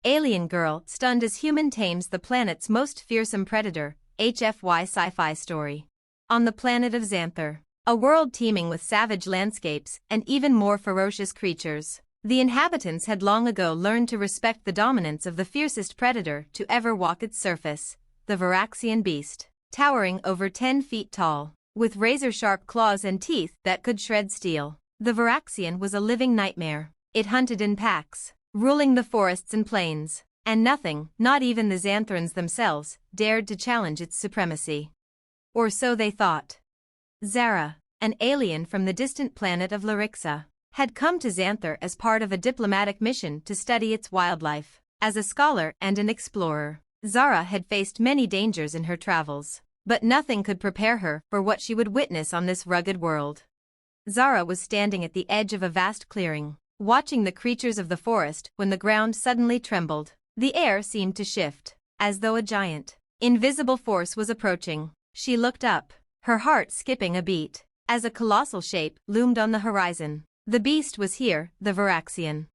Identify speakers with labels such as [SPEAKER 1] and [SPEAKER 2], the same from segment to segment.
[SPEAKER 1] Alien girl stunned as human tames the planet's most fearsome predator, HFY Sci-Fi Story. On the planet of Xanther, a world teeming with savage landscapes and even more ferocious creatures, the inhabitants had long ago learned to respect the dominance of the fiercest predator to ever walk its surface, the Varaxian beast, towering over 10 feet tall, with razor-sharp claws and teeth that could shred steel. The Varaxian was a living nightmare. It hunted in packs, ruling the forests and plains, and nothing, not even the Xanthrans themselves, dared to challenge its supremacy. Or so they thought. Zara, an alien from the distant planet of Larixa, had come to Xanther as part of a diplomatic mission to study its wildlife. As a scholar and an explorer, Zara had faced many dangers in her travels, but nothing could prepare her for what she would witness on this rugged world. Zara was standing at the edge of a vast clearing, watching the creatures of the forest when the ground suddenly trembled. The air seemed to shift, as though a giant, invisible force was approaching. She looked up, her heart skipping a beat, as a colossal shape loomed on the horizon. The beast was here, the Varaxian.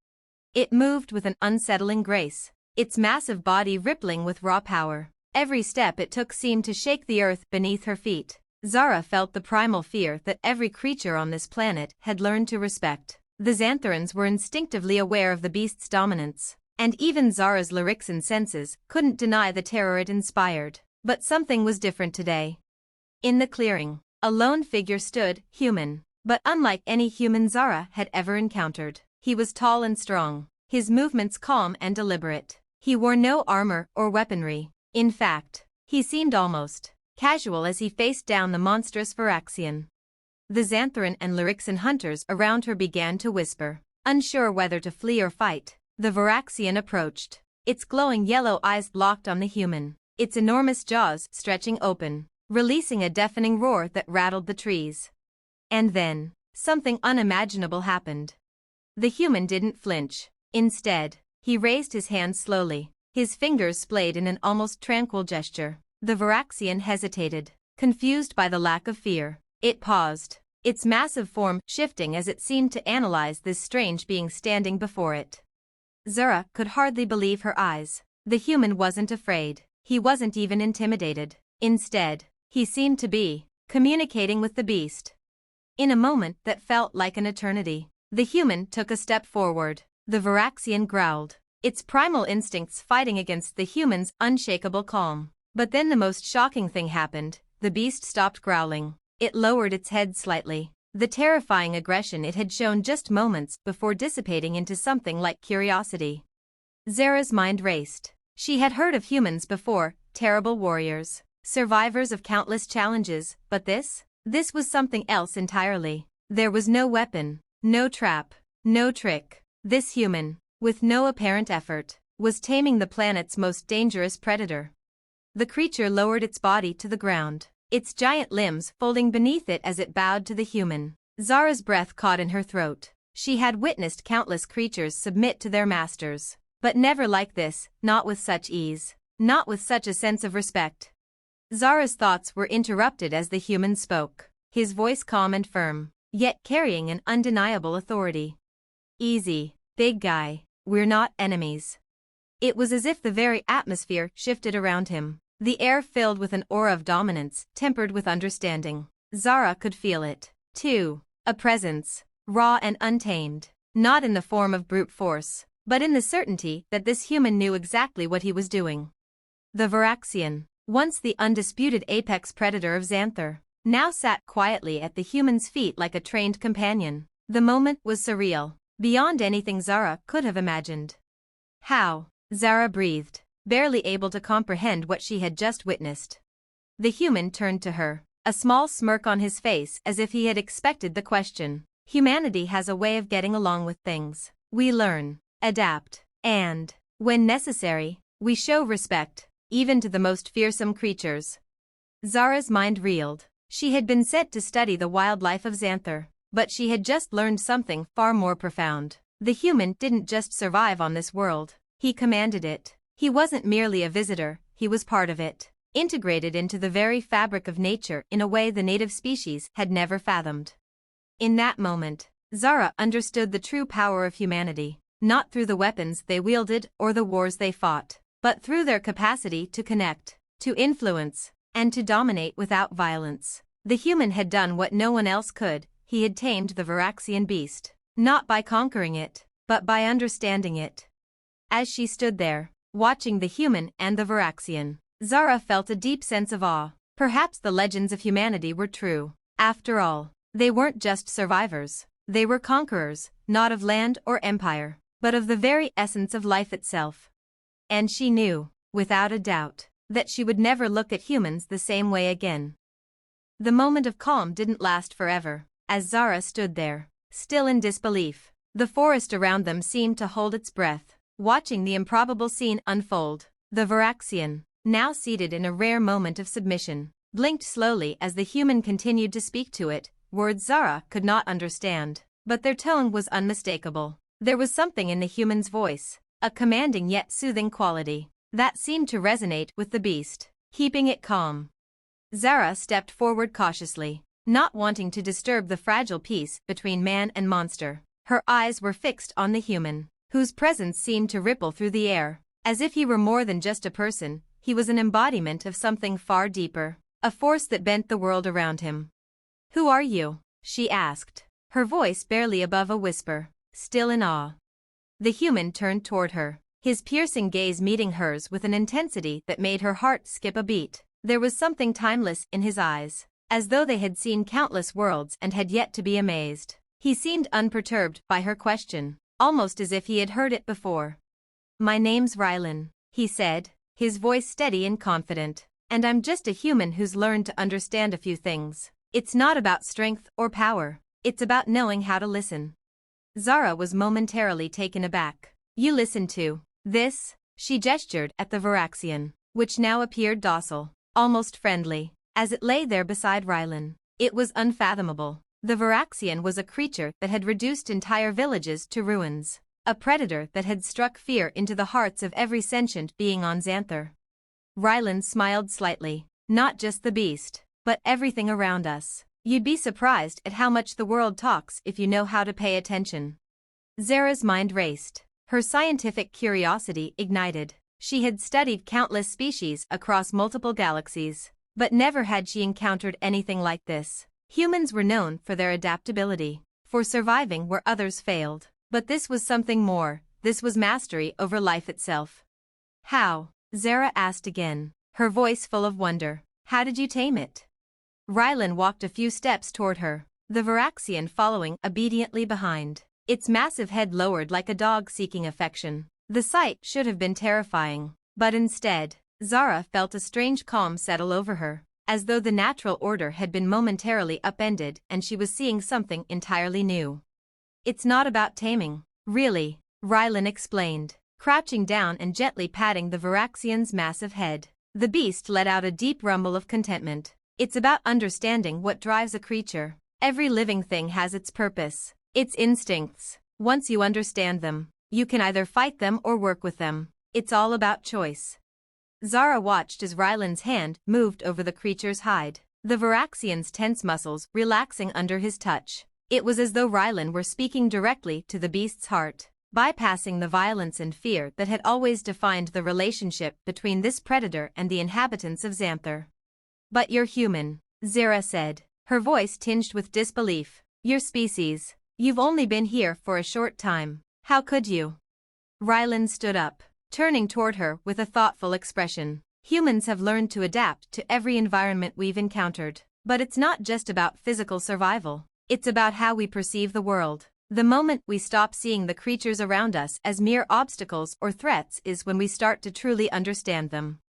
[SPEAKER 1] It moved with an unsettling grace, its massive body rippling with raw power. Every step it took seemed to shake the earth beneath her feet. Zara felt the primal fear that every creature on this planet had learned to respect. The Xantherans were instinctively aware of the beast's dominance, and even Zara's Larixan senses couldn't deny the terror it inspired. But something was different today. In the clearing, a lone figure stood, human, but unlike any human Zara had ever encountered. He was tall and strong, his movements calm and deliberate. He wore no armor or weaponry. In fact, he seemed almost casual as he faced down the monstrous Varaxian. The Xantheran and Larixan hunters around her began to whisper, unsure whether to flee or fight. The Varaxian approached, its glowing yellow eyes locked on the human, its enormous jaws stretching open, releasing a deafening roar that rattled the trees. And then, something unimaginable happened. The human didn't flinch. Instead, he raised his hands slowly, his fingers splayed in an almost tranquil gesture. The Varaxian hesitated, confused by the lack of fear. It paused, its massive form shifting as it seemed to analyze this strange being standing before it. Zara could hardly believe her eyes. The human wasn't afraid. He wasn't even intimidated. Instead, he seemed to be communicating with the beast. In a moment that felt like an eternity, the human took a step forward. The Varaxian growled, its primal instincts fighting against the human's unshakable calm. But then the most shocking thing happened. The beast stopped growling. It lowered its head slightly, the terrifying aggression it had shown just moments before dissipating into something like curiosity. Zara's mind raced. She had heard of humans before, terrible warriors, survivors of countless challenges, but this was something else entirely. There was no weapon, no trap, no trick. This human, with no apparent effort, was taming the planet's most dangerous predator. The creature lowered its body to the ground, its giant limbs folding beneath it as it bowed to the human. Zara's breath caught in her throat. She had witnessed countless creatures submit to their masters, but never like this, not with such ease, not with such a sense of respect. Zara's thoughts were interrupted as the human spoke, his voice calm and firm, yet carrying an undeniable authority. "Easy, big guy, we're not enemies." It was as if the very atmosphere shifted around him, the air filled with an aura of dominance, tempered with understanding. Zara could feel it, too, a presence, raw and untamed, not in the form of brute force, but in the certainty that this human knew exactly what he was doing. The Varaxian, once the undisputed apex predator of Xanther, now sat quietly at the human's feet like a trained companion. The moment was surreal, beyond anything Zara could have imagined. "How?" Zara breathed, barely able to comprehend what she had just witnessed. The human turned to her, a small smirk on his face as if he had expected the question. "Humanity has a way of getting along with things. We learn, adapt, and, when necessary, we show respect, even to the most fearsome creatures." Zara's mind reeled. She had been sent to study the wildlife of Xanther, but she had just learned something far more profound. The human didn't just survive on this world, he commanded it. He wasn't merely a visitor, he was part of it, integrated into the very fabric of nature in a way the native species had never fathomed. In that moment, Zara understood the true power of humanity. not through the weapons they wielded or the wars they fought, but through their capacity to connect, to influence, and to dominate without violence. The human had done what no one else could. He had tamed the Varaxian beast, not by conquering it, but by understanding it. As she stood there, watching the human and the Varaxian, Zara felt a deep sense of awe. Perhaps the legends of humanity were true. After all, they weren't just survivors. They were conquerors, not of land or empire, but of the very essence of life itself. And she knew, without a doubt, that she would never look at humans the same way again. The moment of calm didn't last forever. As Zara stood there, still in disbelief, the forest around them seemed to hold its breath, watching the improbable scene unfold. The Varaxian, now seated in a rare moment of submission, blinked slowly as the human continued to speak to it, words Zara could not understand, but their tone was unmistakable. There was something in the human's voice, a commanding yet soothing quality, that seemed to resonate with the beast, keeping it calm. Zara stepped forward cautiously, not wanting to disturb the fragile peace between man and monster. Her eyes were fixed on the human, whose presence seemed to ripple through the air. As if he were more than just a person, he was an embodiment of something far deeper, a force that bent the world around him. "Who are you?" she asked, her voice barely above a whisper, still in awe. The human turned toward her, his piercing gaze meeting hers with an intensity that made her heart skip a beat. There was something timeless in his eyes, as though they had seen countless worlds and had yet to be amazed. He seemed unperturbed by her question, almost as if he had heard it before. "My name's Rylan," he said, his voice steady and confident, "and I'm just a human who's learned to understand a few things. It's not about strength or power, it's about knowing how to listen." Zara was momentarily taken aback. "You listen to this?" She gestured at the Varaxian, which now appeared docile, almost friendly, as it lay there beside Rylan. It was unfathomable. The Varaxian was a creature that had reduced entire villages to ruins, a predator that had struck fear into the hearts of every sentient being on Xanther. Rylan smiled slightly. "Not just the beast, but everything around us. You'd be surprised at how much the world talks if you know how to pay attention." Zara's mind raced, her scientific curiosity ignited. She had studied countless species across multiple galaxies, but never had she encountered anything like this. Humans were known for their adaptability, for surviving where others failed, but this was something more. This was mastery over life itself. "How?" Zara asked again, her voice full of wonder. "How did you tame it?" Rylan walked a few steps toward her, the Varaxian following obediently behind, its massive head lowered like a dog seeking affection. The sight should have been terrifying, but instead, Zara felt a strange calm settle over her, as though the natural order had been momentarily upended and she was seeing something entirely new. "It's not about taming, really," Rylan explained, crouching down and gently patting the Varaxian's massive head. The beast let out a deep rumble of contentment. "It's about understanding what drives a creature. Every living thing has its purpose, its instincts. Once you understand them, you can either fight them or work with them. It's all about choice." Zara watched as Rylan's hand moved over the creature's hide, the Varaxian's tense muscles relaxing under his touch. It was as though Rylan were speaking directly to the beast's heart, bypassing the violence and fear that had always defined the relationship between this predator and the inhabitants of Xanther. "But you're human," Zara said, her voice tinged with disbelief. "Your species. You've only been here for a short time. How could you?" Rylan stood up, turning toward her with a thoughtful expression. "Humans have learned to adapt to every environment we've encountered, but it's not just about physical survival. It's about how we perceive the world. The moment we stop seeing the creatures around us as mere obstacles or threats is when we start to truly understand them."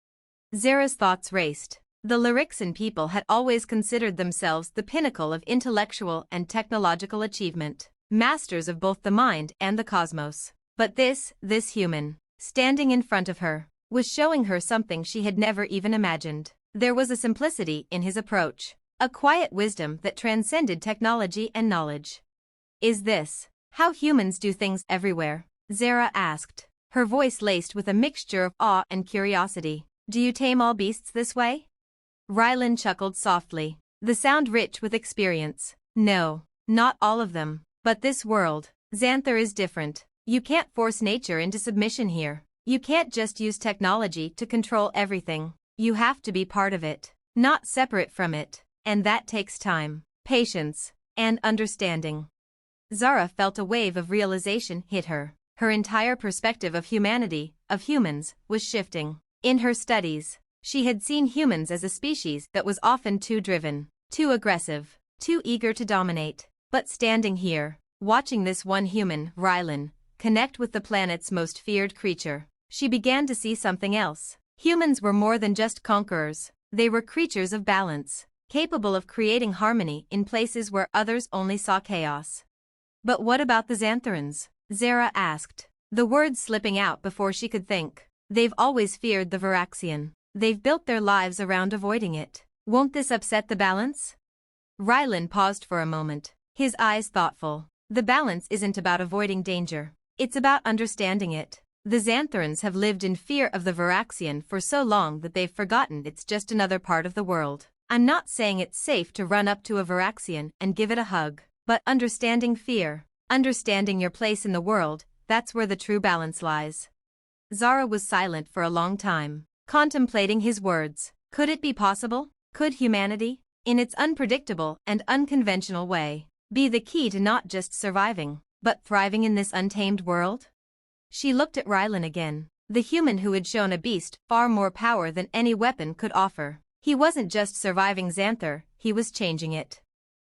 [SPEAKER 1] Zara's thoughts raced. The Lyrixian people had always considered themselves the pinnacle of intellectual and technological achievement, masters of both the mind and the cosmos. But this human, standing in front of her, was showing her something she had never even imagined. There was a simplicity in his approach, a quiet wisdom that transcended technology and knowledge. "Is this how humans do things everywhere?" Zara asked, her voice laced with a mixture of awe and curiosity. "Do you tame all beasts this way?" Rylan chuckled softly, the sound rich with experience. "No, not all of them, but this world, Xanther, is different. You can't force nature into submission here. You can't just use technology to control everything. You have to be part of it, not separate from it. And that takes time, patience, and understanding. Zara felt a wave of realization hit her. Her entire perspective of humanity, of humans, was shifting. In her studies, she had seen humans as a species that was often too driven, too aggressive, too eager to dominate. But standing here, watching this one human, Rylan, connect with the planet's most feared creature, she began to see something else. Humans were more than just conquerors. They were creatures of balance, capable of creating harmony in places where others only saw chaos. But what about the Xantharans? Zara asked, the words slipping out before she could think. They've always feared the Varaxian. They've built their lives around avoiding it. Won't this upset the balance? Rylan paused for a moment, his eyes thoughtful. The balance isn't about avoiding danger. It's about understanding it. The Xantharans have lived in fear of the Varaxian for so long that they've forgotten it's just another part of the world. I'm not saying it's safe to run up to a Varaxian and give it a hug, but understanding fear, understanding your place in the world, that's where the true balance lies. Zara was silent for a long time, contemplating his words. Could it be possible? Could humanity, in its unpredictable and unconventional way, be the key to not just surviving, but thriving in this untamed world? She looked at Rylan again, the human who had shown a beast far more power than any weapon could offer. He wasn't just surviving Xanthar, he was changing it.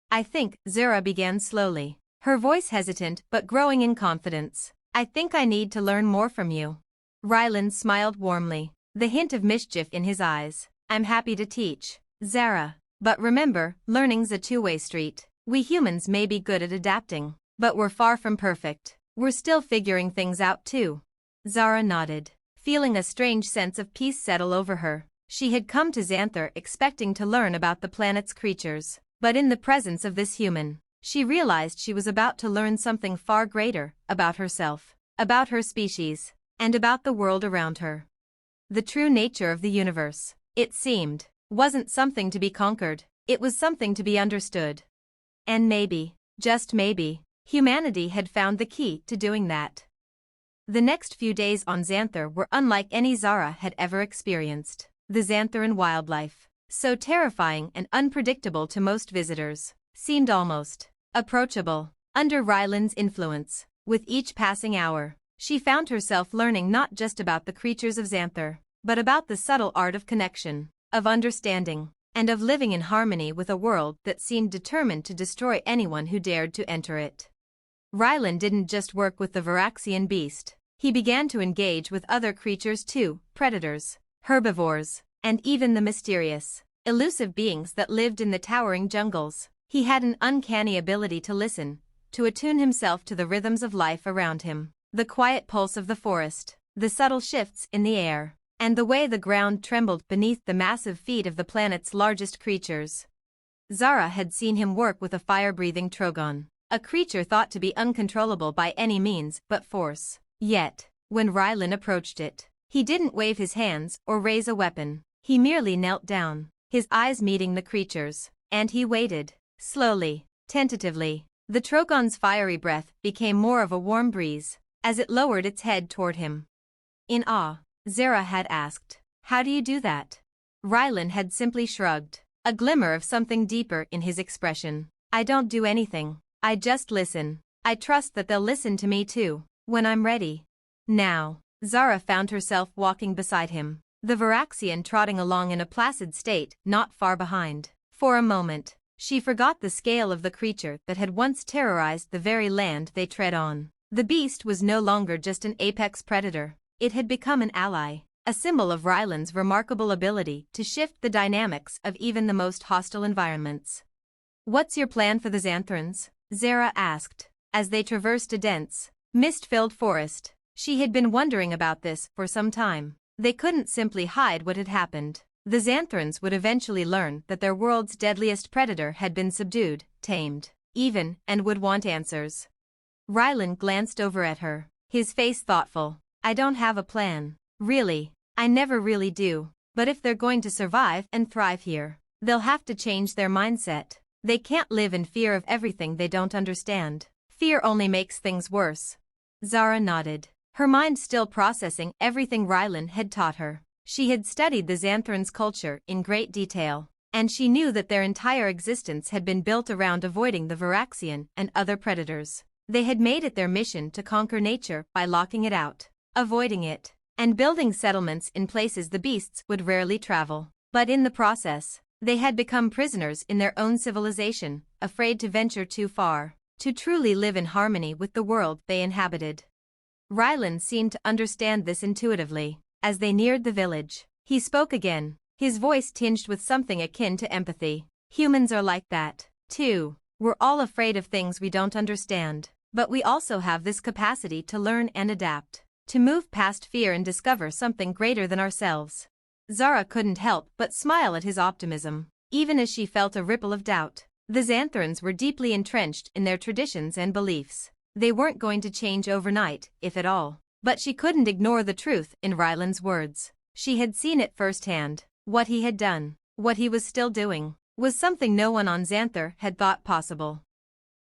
[SPEAKER 1] I think, Zara began slowly, her voice hesitant but growing in confidence. I think I need to learn more from you. Rylan smiled warmly, the hint of mischief in his eyes. I'm happy to teach, Zara. But remember, learning's a two-way street. We humans may be good at adapting, but we're far from perfect. We're still figuring things out too. Zara nodded, feeling a strange sense of peace settle over her. She had come to Xanthar expecting to learn about the planet's creatures, but in the presence of this human, she realized she was about to learn something far greater, about herself, about her species, and about the world around her. The true nature of the universe, it seemed, wasn't something to be conquered, it was something to be understood. And maybe, just maybe, humanity had found the key to doing that. The next few days on Xanthar were unlike any Zara had ever experienced. The Xantharan wildlife, so terrifying and unpredictable to most visitors, seemed almost approachable. Under Rylan's influence, with each passing hour, she found herself learning not just about the creatures of Xanthar, but about the subtle art of connection, of understanding, and of living in harmony with a world that seemed determined to destroy anyone who dared to enter it. Rylan didn't just work with the Varaxian beast, he began to engage with other creatures too, predators, herbivores, and even the mysterious, elusive beings that lived in the towering jungles. He had an uncanny ability to listen, to attune himself to the rhythms of life around him, the quiet pulse of the forest, the subtle shifts in the air, and the way the ground trembled beneath the massive feet of the planet's largest creatures. Zara had seen him work with a fire-breathing Trogon, a creature thought to be uncontrollable by any means but force. Yet, when Rylan approached it, he didn't wave his hands or raise a weapon. He merely knelt down, his eyes meeting the creature's, and he waited, slowly, tentatively. The Trogon's fiery breath became more of a warm breeze, as it lowered its head toward him. In awe, Zara had asked, "How do you do that?" Rylan had simply shrugged, a glimmer of something deeper in his expression. "I don't do anything. I just listen. I trust that they'll listen to me too, when I'm ready." Now, Zara found herself walking beside him, the Varaxian trotting along in a placid state not far behind. For a moment, she forgot the scale of the creature that had once terrorized the very land they tread on. The beast was no longer just an apex predator, it had become an ally, a symbol of Rylan's remarkable ability to shift the dynamics of even the most hostile environments. "What's your plan for the Xantharans?" Zara asked, as they traversed a dense, mist-filled forest. She had been wondering about this for some time. They couldn't simply hide what had happened. The Xantharans would eventually learn that their world's deadliest predator had been subdued, tamed, even, and would want answers. Rylan glanced over at her, his face thoughtful. "I don't have a plan, really. I never really do. But if they're going to survive and thrive here, they'll have to change their mindset. They can't live in fear of everything they don't understand. Fear only makes things worse." Zara nodded, her mind still processing everything Rylan had taught her. She had studied the Xanthrans' culture in great detail, and she knew that their entire existence had been built around avoiding the Varaxian and other predators. They had made it their mission to conquer nature by locking it out, avoiding it, and building settlements in places the beasts would rarely travel. But in the process, they had become prisoners in their own civilization, afraid to venture too far, to truly live in harmony with the world they inhabited. Rylan seemed to understand this intuitively. As they neared the village, he spoke again, his voice tinged with something akin to empathy. Humans are like that, too. We're all afraid of things we don't understand, but we also have this capacity to learn and adapt, to move past fear and discover something greater than ourselves. Zara couldn't help but smile at his optimism, even as she felt a ripple of doubt. The Xanthrans were deeply entrenched in their traditions and beliefs. They weren't going to change overnight, if at all. But she couldn't ignore the truth in Rylan's words. She had seen it firsthand. What he had done, what he was still doing, was something no one on Xanther had thought possible.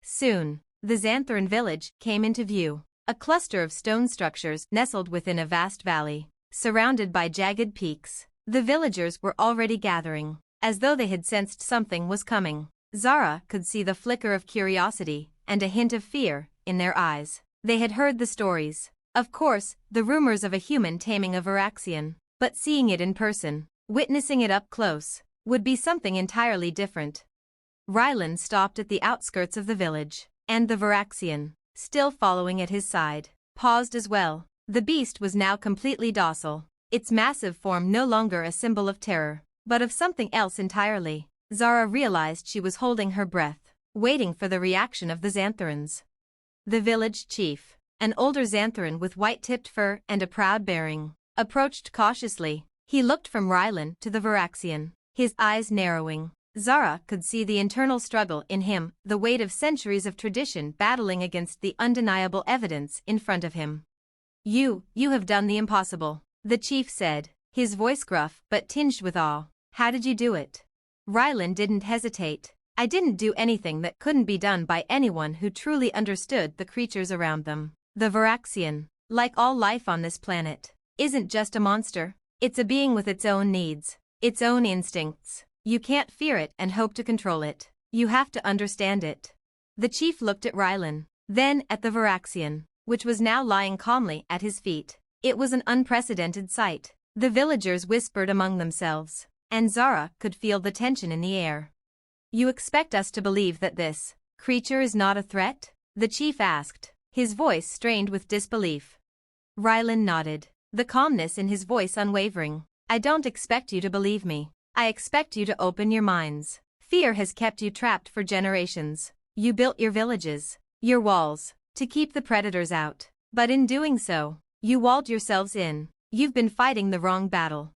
[SPEAKER 1] Soon, the Xanthran village came into view, a cluster of stone structures nestled within a vast valley, surrounded by jagged peaks. The villagers were already gathering, as though they had sensed something was coming. Zara could see the flicker of curiosity and a hint of fear in their eyes. They had heard the stories. Of course, the rumors of a human taming a Varaxian, but seeing it in person, witnessing it up close, would be something entirely different. Rylan stopped at the outskirts of the village, and the Varaxian, still following at his side, paused as well. The beast was now completely docile, its massive form no longer a symbol of terror, but of something else entirely. Zara realized she was holding her breath, waiting for the reaction of the Xanthrans. The village chief, an older Xanthran with white-tipped fur and a proud bearing, approached cautiously. He looked from Rylan to the Varaxian, his eyes narrowing. Zara could see the internal struggle in him, the weight of centuries of tradition battling against the undeniable evidence in front of him. You have done the impossible, the chief said, his voice gruff but tinged with awe. How did you do it? Rylan didn't hesitate. I didn't do anything that couldn't be done by anyone who truly understood the creatures around them. The Varaxian, like all life on this planet, isn't just a monster. It's a being with its own needs, its own instincts. You can't fear it and hope to control it. You have to understand it. The chief looked at Rylan, then at the Varaxian, which was now lying calmly at his feet. It was an unprecedented sight. The villagers whispered among themselves, and Zara could feel the tension in the air. You expect us to believe that this creature is not a threat? The chief asked, his voice strained with disbelief. Rylan nodded, the calmness in his voice unwavering. I don't expect you to believe me. I expect you to open your minds. Fear has kept you trapped for generations. You built your villages, your walls, to keep the predators out. But in doing so, you walled yourselves in. You've been fighting the wrong battle.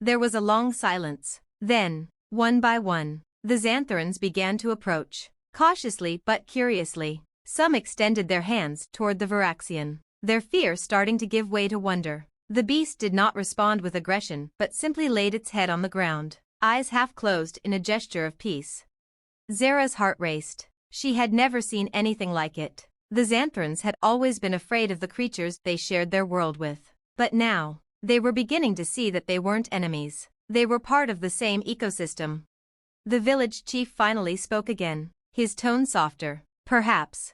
[SPEAKER 1] There was a long silence. Then, one by one, the Xanthrans began to approach, cautiously but curiously. Some extended their hands toward the Varaxian, their fear starting to give way to wonder. The beast did not respond with aggression but simply laid its head on the ground, eyes half closed in a gesture of peace. Zara's heart raced. She had never seen anything like it. The Xanthrans had always been afraid of the creatures they shared their world with. But now, they were beginning to see that they weren't enemies. They were part of the same ecosystem. The village chief finally spoke again, his tone softer. Perhaps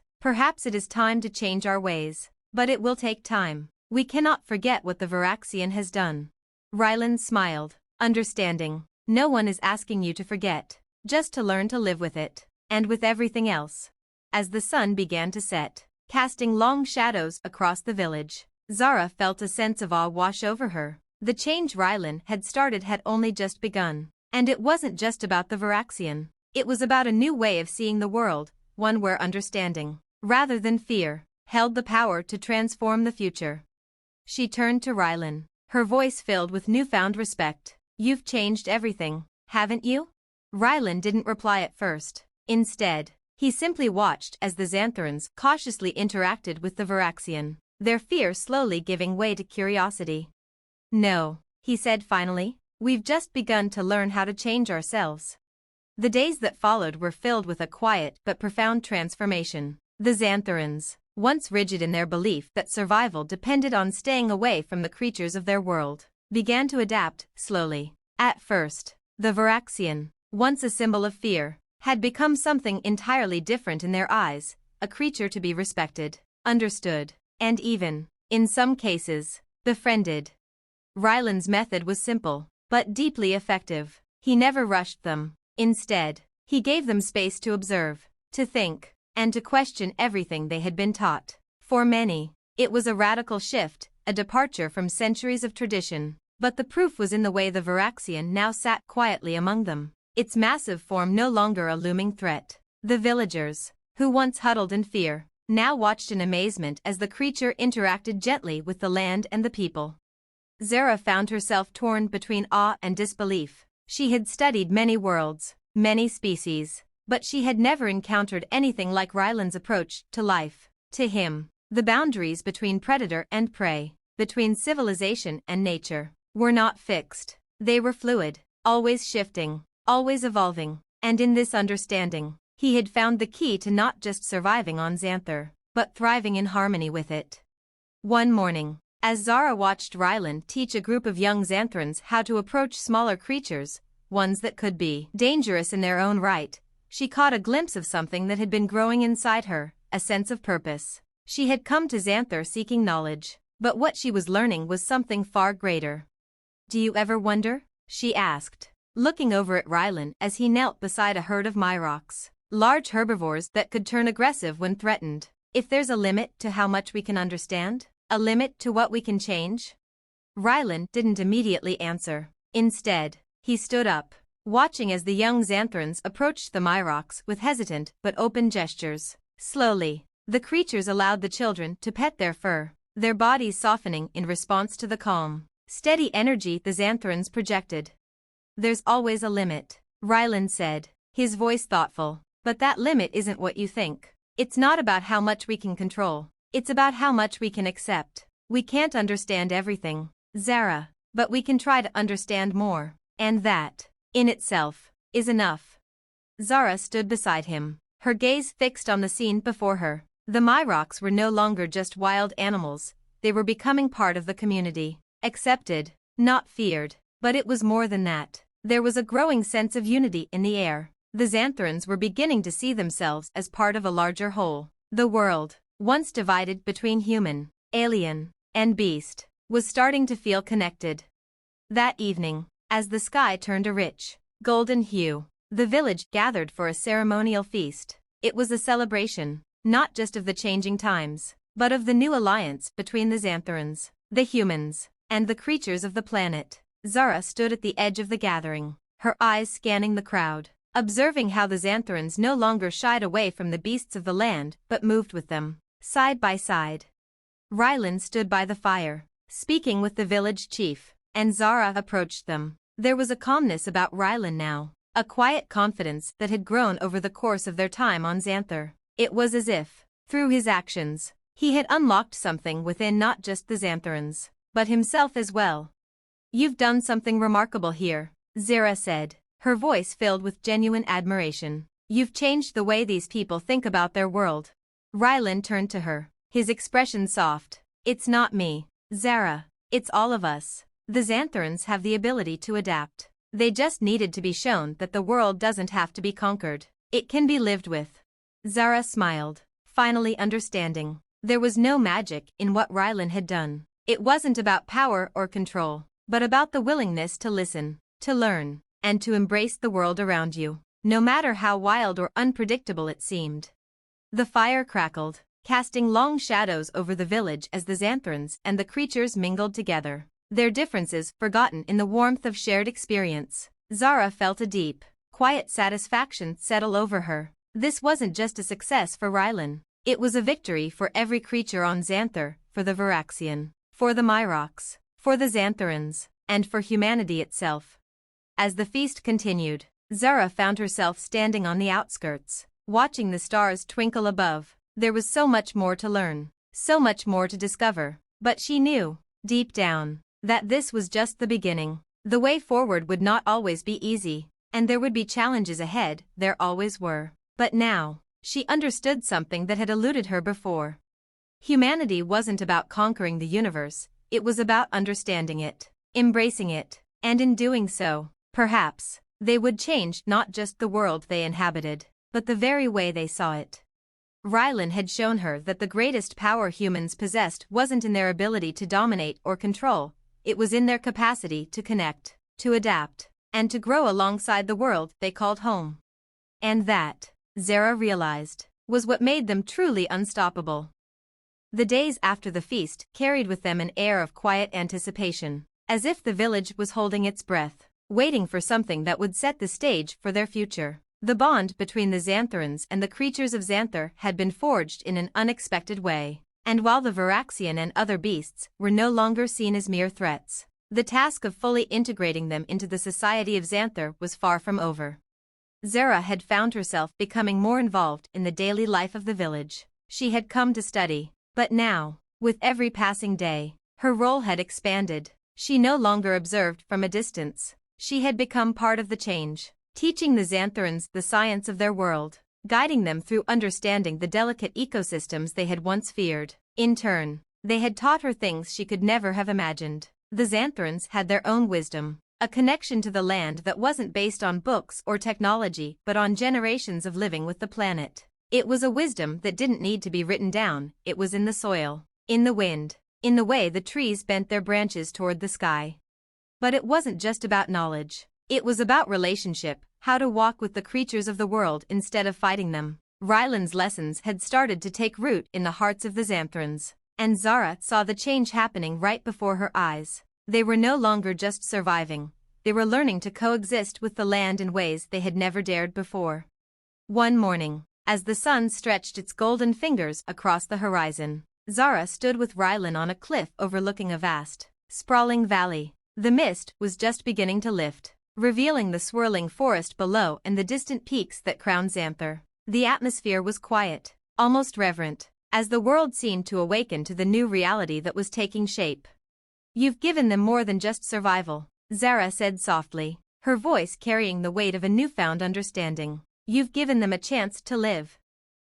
[SPEAKER 1] it is time to change our ways. But it will take time. We cannot forget what the Varaxian has done. Rylan smiled, understanding. No one is asking you to forget, just to learn to live with it, and with everything else. As the sun began to set, casting long shadows across the village, Zara felt a sense of awe wash over her. The change Rylan had started had only just begun. And it wasn't just about the Varaxian. It was about a new way of seeing the world, one where understanding, rather than fear, held the power to transform the future. She turned to Rylan, her voice filled with newfound respect. You've changed everything, haven't you? Rylan didn't reply at first. Instead, he simply watched as the Xanthrans cautiously interacted with the Varaxian, their fear slowly giving way to curiosity. No, he said finally. We've just begun to learn how to change ourselves. The days that followed were filled with a quiet but profound transformation. The Xanthrans, once rigid in their belief that survival depended on staying away from the creatures of their world, began to adapt, slowly. At first, the Varaxian, once a symbol of fear, had become something entirely different in their eyes, a creature to be respected, understood, and even, in some cases, befriended. Ryland's method was simple, but deeply effective. He never rushed them. Instead, he gave them space to observe, to think, and to question everything they had been taught. For many, it was a radical shift, a departure from centuries of tradition. But the proof was in the way the Varaxian now sat quietly among them, its massive form no longer a looming threat. The villagers, who once huddled in fear, now watched in amazement as the creature interacted gently with the land and the people. Zara found herself torn between awe and disbelief. She had studied many worlds, many species, but she had never encountered anything like Ryland's approach to life. To him, the boundaries between predator and prey, between civilization and nature, were not fixed. They were fluid, always shifting, always evolving, and in this understanding, he had found the key to not just surviving on Xanthar, but thriving in harmony with it. One morning, as Zara watched Ryland teach a group of young Xanthrans how to approach smaller creatures, ones that could be dangerous in their own right, she caught a glimpse of something that had been growing inside her, a sense of purpose. She had come to Xanthar seeking knowledge, but what she was learning was something far greater. "Do you ever wonder?" she asked, looking over at Ryland as he knelt beside a herd of myrocs, large herbivores that could turn aggressive when threatened. "If there's a limit to how much we can understand? A limit to what we can change?" Ryland didn't immediately answer. Instead, he stood up, watching as the young Xanthrans approached the myrocs with hesitant but open gestures. Slowly, the creatures allowed the children to pet their fur, their bodies softening in response to the calm, steady energy the Xanthrans projected. "There's always a limit," Ryland said, his voice thoughtful, "but that limit isn't what you think. It's not about how much we can control. It's about how much we can accept. We can't understand everything, Zara, but we can try to understand more, and that, in itself, is enough." Zara stood beside him, her gaze fixed on the scene before her. The myrocs were no longer just wild animals, they were becoming part of the community, accepted, not feared. But it was more than that. There was a growing sense of unity in the air. The Xanthrans were beginning to see themselves as part of a larger whole. The world, once divided between human, alien, and beast, was starting to feel connected. That evening, as the sky turned a rich, golden hue, the village gathered for a ceremonial feast. It was a celebration, not just of the changing times, but of the new alliance between the Xantharans, the humans, and the creatures of the planet. Zara stood at the edge of the gathering, her eyes scanning the crowd, observing how the Xantharans no longer shied away from the beasts of the land but moved with them, side by side. Ryland stood by the fire, speaking with the village chief, and Zara approached them. There was a calmness about Ryland now, a quiet confidence that had grown over the course of their time on Xanthar. It was as if, through his actions, he had unlocked something within not just the Xantharans, but himself as well. "You've done something remarkable here," Zara said, her voice filled with genuine admiration. "You've changed the way these people think about their world." Ryland turned to her, his expression soft. "It's not me, Zara, it's all of us. The Xantharans have the ability to adapt. They just needed to be shown that the world doesn't have to be conquered. It can be lived with." Zara smiled, finally understanding. There was no magic in what Ryland had done. It wasn't about power or control, but about the willingness to listen, to learn, and to embrace the world around you, no matter how wild or unpredictable it seemed. The fire crackled, casting long shadows over the village as the Xantharans and the creatures mingled together, their differences forgotten in the warmth of shared experience. Zara felt a deep, quiet satisfaction settle over her. This wasn't just a success for Ryland. It was a victory for every creature on Xanthar, for the Varaxian, for the myrocs, for the Xantharans, and for humanity itself. As the feast continued, Zara found herself standing on the outskirts, watching the stars twinkle above. There was so much more to learn, so much more to discover, but she knew, deep down, that this was just the beginning. The way forward would not always be easy, and there would be challenges ahead, there always were. But now, she understood something that had eluded her before. Humanity wasn't about conquering the universe, it was about understanding it, embracing it, and in doing so, perhaps, they would change not just the world they inhabited, but the very way they saw it. Rylan had shown her that the greatest power humans possessed wasn't in their ability to dominate or control, it was in their capacity to connect, to adapt, and to grow alongside the world they called home. And that, Zara realized, was what made them truly unstoppable. The days after the feast carried with them an air of quiet anticipation, as if the village was holding its breath, waiting for something that would set the stage for their future. The bond between the Xantharans and the creatures of Xanthar had been forged in an unexpected way, and while the Varaxian and other beasts were no longer seen as mere threats, the task of fully integrating them into the society of Xanthar was far from over. Zara had found herself becoming more involved in the daily life of the village. She had come to study, but now, with every passing day, her role had expanded. She no longer observed from a distance. She had become part of the change, teaching the Xantharans the science of their world, guiding them through understanding the delicate ecosystems they had once feared. In turn, they had taught her things she could never have imagined. The Xantharans had their own wisdom, a connection to the land that wasn't based on books or technology but on generations of living with the planet. It was a wisdom that didn't need to be written down, it was in the soil, in the wind, in the way the trees bent their branches toward the sky. But it wasn't just about knowledge. It was about relationship, how to walk with the creatures of the world instead of fighting them. Rylan's lessons had started to take root in the hearts of the Xantharans, and Zara saw the change happening right before her eyes. They were no longer just surviving, they were learning to coexist with the land in ways they had never dared before. One morning, as the sun stretched its golden fingers across the horizon, Zara stood with Rylan on a cliff overlooking a vast, sprawling valley. The mist was just beginning to lift, revealing the swirling forest below and the distant peaks that crowned Xanthar. The atmosphere was quiet, almost reverent, as the world seemed to awaken to the new reality that was taking shape. "You've given them more than just survival," Zara said softly, her voice carrying the weight of a newfound understanding. "You've given them a chance to live."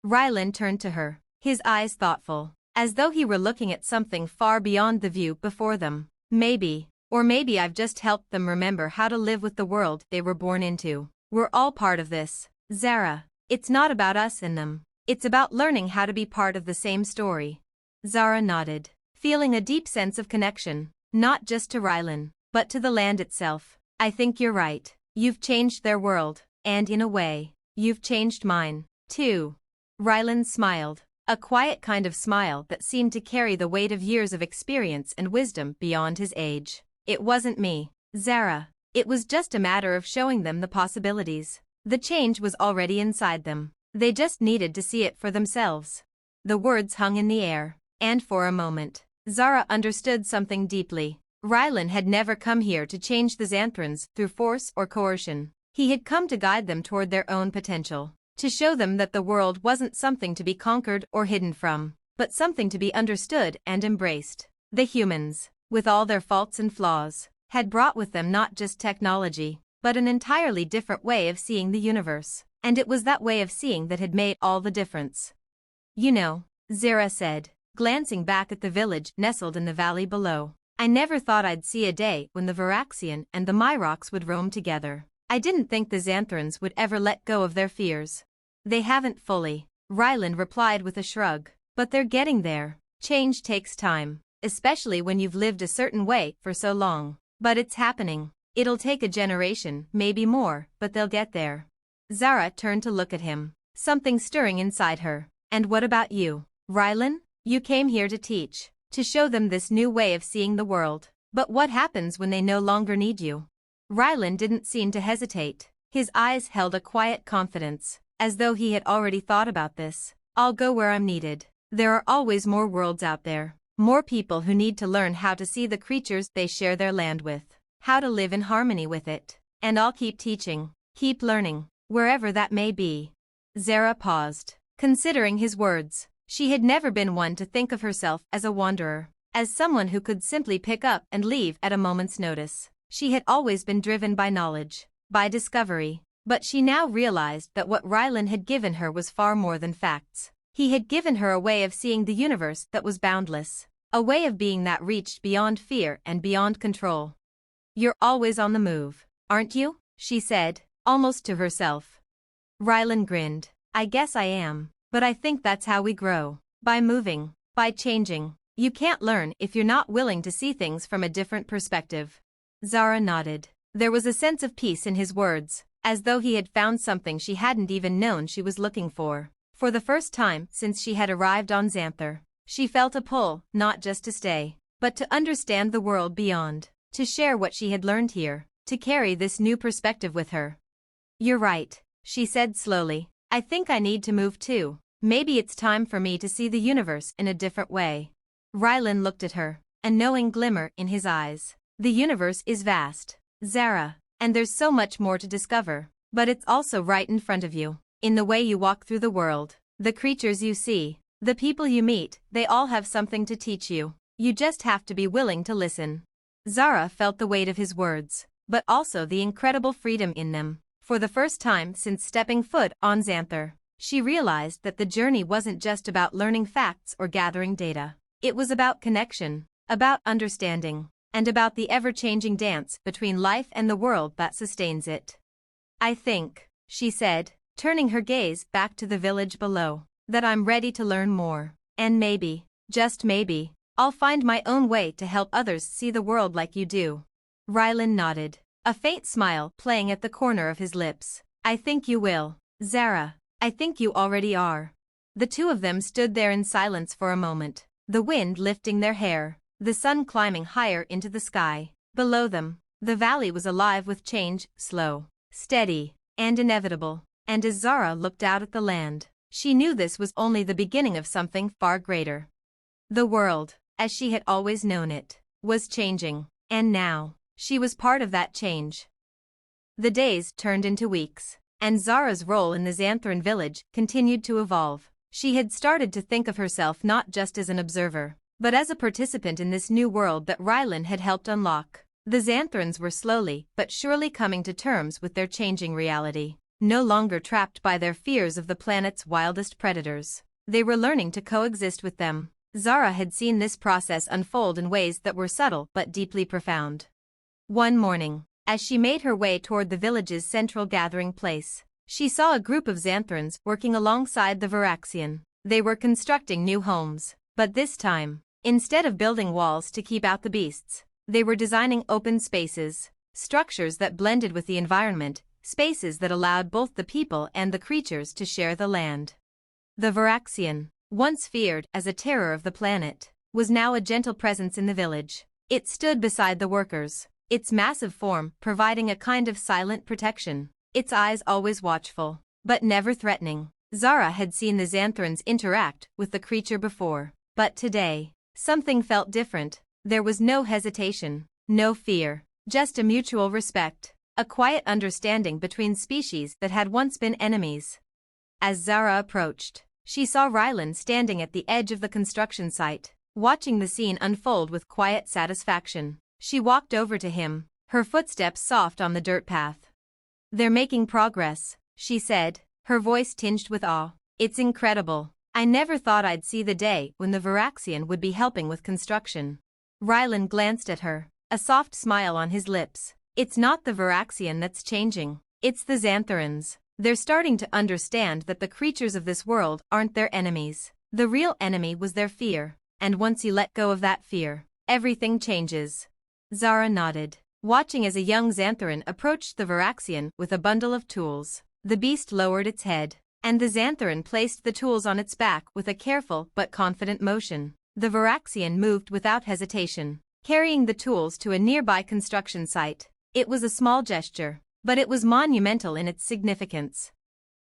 [SPEAKER 1] Rylan turned to her, his eyes thoughtful, as though he were looking at something far beyond the view before them. "Maybe. Or maybe I've just helped them remember how to live with the world they were born into. We're all part of this, Zara. It's not about us and them. It's about learning how to be part of the same story." Zara nodded, feeling a deep sense of connection, not just to Rylan, but to the land itself. "I think you're right. You've changed their world, and in a way, you've changed mine, too." Rylan smiled, a quiet kind of smile that seemed to carry the weight of years of experience and wisdom beyond his age. "It wasn't me, Zara. It was just a matter of showing them the possibilities. The change was already inside them. They just needed to see it for themselves." The words hung in the air, and for a moment, Zara understood something deeply. Rylan had never come here to change the Xantharans through force or coercion. He had come to guide them toward their own potential, to show them that the world wasn't something to be conquered or hidden from, but something to be understood and embraced. The humans, with all their faults and flaws, had brought with them not just technology, but an entirely different way of seeing the universe, and it was that way of seeing that had made all the difference. "You know," Zara said, glancing back at the village nestled in the valley below, "I never thought I'd see a day when the Varaxian and the Myrox would roam together. I didn't think the Xantharans would ever let go of their fears." "They haven't fully," Rylan replied with a shrug, "but they're getting there. Change takes time, especially when you've lived a certain way for so long. But it's happening. It'll take a generation, maybe more, but they'll get there." Zara turned to look at him, something stirring inside her. "And what about you, Rylan? You came here to teach, to show them this new way of seeing the world. But what happens when they no longer need you?" Rylan didn't seem to hesitate. His eyes held a quiet confidence, as though he had already thought about this. "I'll go where I'm needed. There are always more worlds out there. More people who need to learn how to see the creatures they share their land with, how to live in harmony with it. And I'll keep teaching, keep learning, wherever that may be." Zara paused, considering his words. She had never been one to think of herself as a wanderer, as someone who could simply pick up and leave at a moment's notice. She had always been driven by knowledge, by discovery, but she now realized that what Rylan had given her was far more than facts. He had given her a way of seeing the universe that was boundless, a way of being that reached beyond fear and beyond control. "You're always on the move, aren't you?" she said, almost to herself. Rylan grinned. "I guess I am, but I think that's how we grow. By moving, by changing. You can't learn if you're not willing to see things from a different perspective." Zara nodded. There was a sense of peace in his words, as though he had found something she hadn't even known she was looking for. For the first time since she had arrived on Xanther, she felt a pull, not just to stay, but to understand the world beyond, to share what she had learned here, to carry this new perspective with her. "You're right," she said slowly. "I think I need to move too. Maybe it's time for me to see the universe in a different way." Rylan looked at her, a knowing glimmer in his eyes. "The universe is vast, Zara, and there's so much more to discover, but it's also right in front of you, in the way you walk through the world, the creatures you see, the people you meet, they all have something to teach you. You just have to be willing to listen." Zara felt the weight of his words, but also the incredible freedom in them. For the first time since stepping foot on Xanther, she realized that the journey wasn't just about learning facts or gathering data. It was about connection, about understanding, and about the ever-changing dance between life and the world that sustains it. "I think," she said, turning her gaze back to the village below, "that I'm ready to learn more, and maybe, just maybe, I'll find my own way to help others see the world like you do." Rylan nodded, a faint smile playing at the corner of his lips. "I think you will, Zara. I think you already are." The two of them stood there in silence for a moment, the wind lifting their hair, the sun climbing higher into the sky. Below them, the valley was alive with change, slow, steady, and inevitable. And as Zara looked out at the land, she knew this was only the beginning of something far greater. The world, as she had always known it, was changing, and now, she was part of that change. The days turned into weeks, and Zara's role in the Xanthran village continued to evolve. She had started to think of herself not just as an observer, but as a participant in this new world that Rylan had helped unlock. The Xanthrans were slowly but surely coming to terms with their changing reality. No longer trapped by their fears of the planet's wildest predators, they were learning to coexist with them. Zara had seen this process unfold in ways that were subtle but deeply profound. One morning, as she made her way toward the village's central gathering place, she saw a group of Xanthrans working alongside the Varaxian. They were constructing new homes, but this time, instead of building walls to keep out the beasts, they were designing open spaces, structures that blended with the environment, spaces that allowed both the people and the creatures to share the land. The Varaxian, once feared as a terror of the planet, was now a gentle presence in the village. It stood beside the workers, its massive form providing a kind of silent protection, its eyes always watchful, but never threatening. Zara had seen the Xanthrans interact with the creature before, but today, something felt different. There was no hesitation, no fear, just a mutual respect, a quiet understanding between species that had once been enemies. As Zara approached, she saw Rylan standing at the edge of the construction site, watching the scene unfold with quiet satisfaction. She walked over to him, her footsteps soft on the dirt path. "They're making progress," she said, her voice tinged with awe. "It's incredible. I never thought I'd see the day when the Varaxian would be helping with construction." Rylan glanced at her, a soft smile on his lips. "It's not the Varaxian that's changing, it's the Xantharans. They're starting to understand that the creatures of this world aren't their enemies. The real enemy was their fear, and once you let go of that fear, everything changes." Zara nodded, watching as a young Xantharan approached the Varaxian with a bundle of tools. The beast lowered its head, and the Xantharan placed the tools on its back with a careful but confident motion. The Varaxian moved without hesitation, carrying the tools to a nearby construction site. It was a small gesture, but it was monumental in its significance.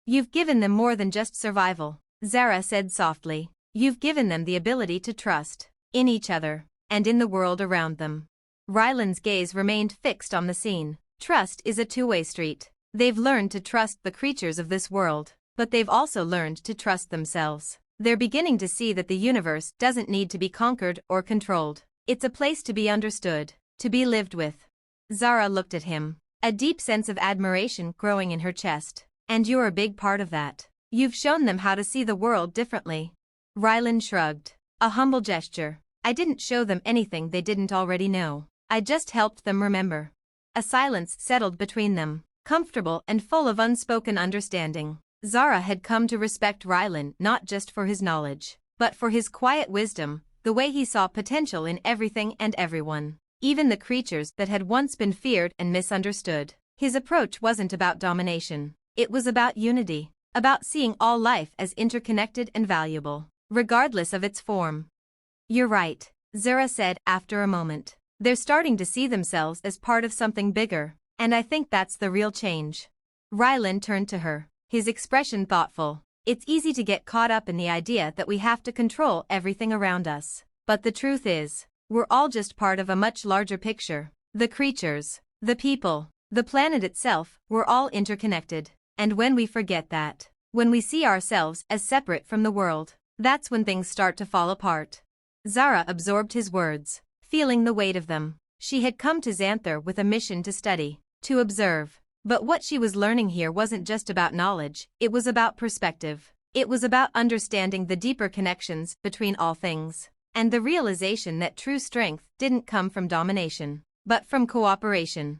[SPEAKER 1] "You've given them more than just survival," Zara said softly. "You've given them the ability to trust, in each other, and in the world around them." Rylan's gaze remained fixed on the scene. Trust is a two-way street. They've learned to trust the creatures of this world, but they've also learned to trust themselves. They're beginning to see that the universe doesn't need to be conquered or controlled. It's a place to be understood, to be lived with. Zara looked at him, a deep sense of admiration growing in her chest. "And you're a big part of that." You've shown them how to see the world differently. Rylan shrugged. A humble gesture. I didn't show them anything they didn't already know. I just helped them remember. A silence settled between them, comfortable and full of unspoken understanding. Zara had come to respect Rylan not just for his knowledge, but for his quiet wisdom, the way he saw potential in everything and everyone, even the creatures that had once been feared and misunderstood. His approach wasn't about domination. It was about unity, about seeing all life as interconnected and valuable, regardless of its form. You're right, Zara said after a moment. They're starting to see themselves as part of something bigger, and I think that's the real change. Rylan turned to her, his expression thoughtful. It's easy to get caught up in the idea that we have to control everything around us. But the truth is, we're all just part of a much larger picture. The creatures, the people, the planet itself, we're all interconnected. And when we forget that, when we see ourselves as separate from the world, that's when things start to fall apart. Zara absorbed his words, feeling the weight of them. She had come to Xanther with a mission to study, to observe. But what she was learning here wasn't just about knowledge, it was about perspective. It was about understanding the deeper connections between all things, and the realization that true strength didn't come from domination, but from cooperation.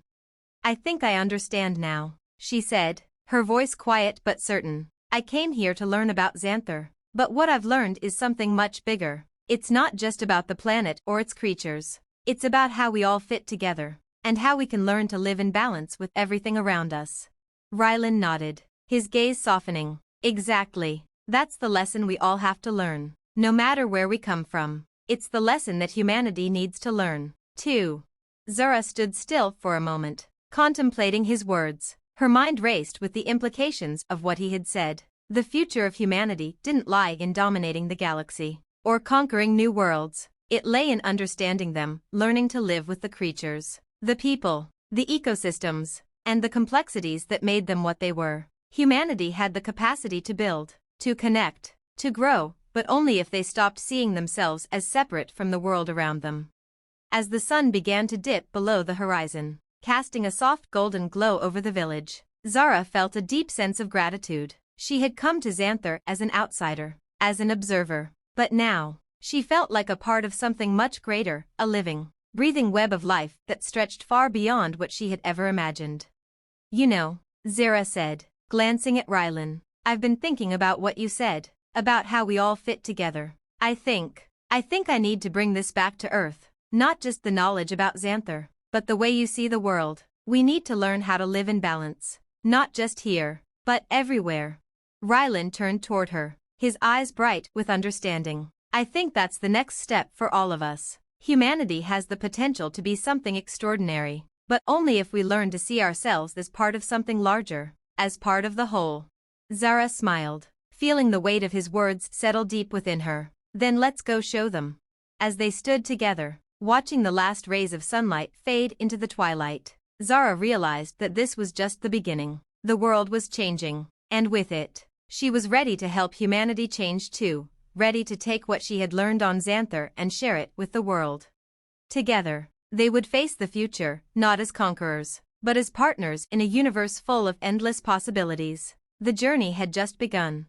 [SPEAKER 1] I think I understand now, she said, her voice quiet but certain. I came here to learn about Xanther, but what I've learned is something much bigger. It's not just about the planet or its creatures. It's about how we all fit together, and how we can learn to live in balance with everything around us. Rylan nodded, his gaze softening. Exactly. That's the lesson we all have to learn, no matter where we come from. It's the lesson that humanity needs to learn, too. Zara stood still for a moment, contemplating his words. Her mind raced with the implications of what he had said. The future of humanity didn't lie in dominating the galaxy, or conquering new worlds. It lay in understanding them, learning to live with the creatures, the people, the ecosystems, and the complexities that made them what they were. Humanity had the capacity to build, to connect, to grow, but only if they stopped seeing themselves as separate from the world around them. As the sun began to dip below the horizon, casting a soft golden glow over the village, Zara felt a deep sense of gratitude. She had come to Xanther as an outsider, as an observer, but now, she felt like a part of something much greater, a living, breathing web of life that stretched far beyond what she had ever imagined. You know, Zara said, glancing at Rylan, I've been thinking about what you said, about how we all fit together. I think I need to bring this back to Earth, not just the knowledge about Xanther, but the way you see the world. We need to learn how to live in balance, not just here, but everywhere. Rylan turned toward her, his eyes bright with understanding. I think that's the next step for all of us. Humanity has the potential to be something extraordinary, but only if we learn to see ourselves as part of something larger, as part of the whole. Zara smiled, feeling the weight of his words settle deep within her. Then let's go show them. As they stood together, watching the last rays of sunlight fade into the twilight, Zara realized that this was just the beginning. The world was changing, and with it, she was ready to help humanity change too. Ready to take what she had learned on Xanther and share it with the world. Together, they would face the future, not as conquerors, but as partners in a universe full of endless possibilities. The journey had just begun.